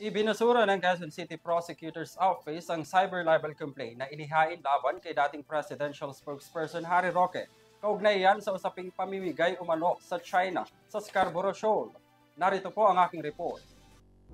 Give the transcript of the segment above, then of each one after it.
Ibinasura ng Quezon City Prosecutor's Office ang cyber libel complaint na inihain laban kay dating presidential spokesperson Harry Roque. Kaugnay yan sa usaping pamimigay umano sa China sa Scarborough Shoal. Narito po ang aking report.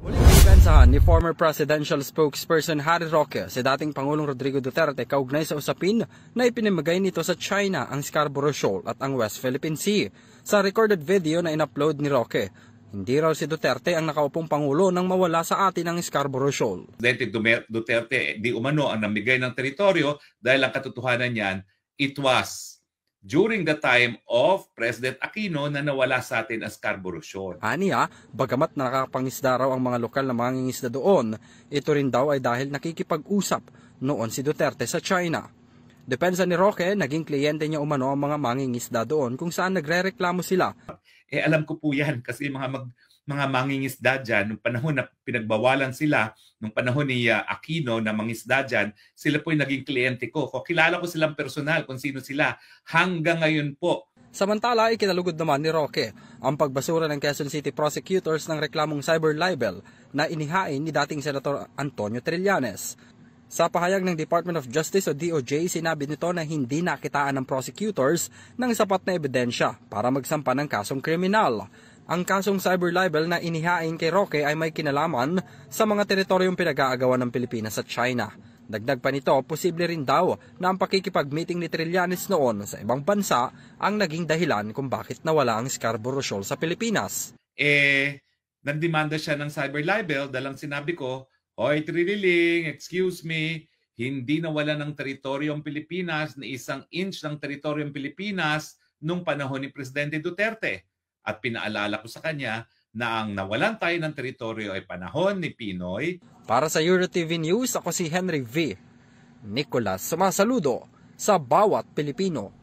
Muling inibensahan ni former presidential spokesperson Harry Roque si dating Pangulong Rodrigo Duterte kaugnay sa usapin na ipinamigay nito sa China ang Scarborough Shoal at ang West Philippine Sea. Sa recorded video na in-upload ni Roque, hindi raw si Duterte ang nakaupong Pangulo nang mawala sa atin ang Scarborough Shoal. Presidente Duterte di umano ang namigay ng teritoryo dahil ang katotohanan niyan, it was during the time of President Aquino na nawala sa atin ang Scarborough Shoal. Aniya, bagamat nakapangisda raw ang mga lokal na mangingisda doon, ito rin daw ay dahil nakikipag-usap noon si Duterte sa China. Depensa ni Roque, naging kliyente niya umano ang mga mangingisda doon kung saan nagrereklamo sila. Alam ko po yan kasi mga mangingisda dyan, nung panahon na pinagbawalan sila, nung panahon ni Aquino na mangisda dyan, sila po yung naging kliyente ko. Kilala ko silang personal kung sino sila hanggang ngayon po. Samantala, ikinalugod naman ni Roque ang pagbasura ng Quezon City prosecutors ng reklamong cyber libel na inihain ni dating Senator Antonio Trillanes. Sa pahayag ng Department of Justice o DOJ, sinabi nito na hindi nakitaan ng prosecutors ng sapat na ebidensya para magsampa ng kasong kriminal. Ang kasong cyber libel na inihain kay Roque ay may kinalaman sa mga teritoryong pinag-aagawan ng Pilipinas at China. Dagdag pa nito, posible rin daw na ang pakikipag-meeting ni Trillanes noon sa ibang bansa ang naging dahilan kung bakit nawala ang Scarborough Shoal sa Pilipinas. Nagdemanda siya ng cyber libel dalang sinabi ko, Hoy Trililing, excuse me, hindi nawala ng teritoryong Pilipinas na 1 inch ng teritoryong Pilipinas nung panahon ni Presidente Duterte. At pinaalala ko sa kanya na ang nawalan tayo ng teritoryo ay panahon ni Pinoy. Para sa EuroTV News, ako si Henry V. Nicolas, sumasaludo sa bawat Pilipino.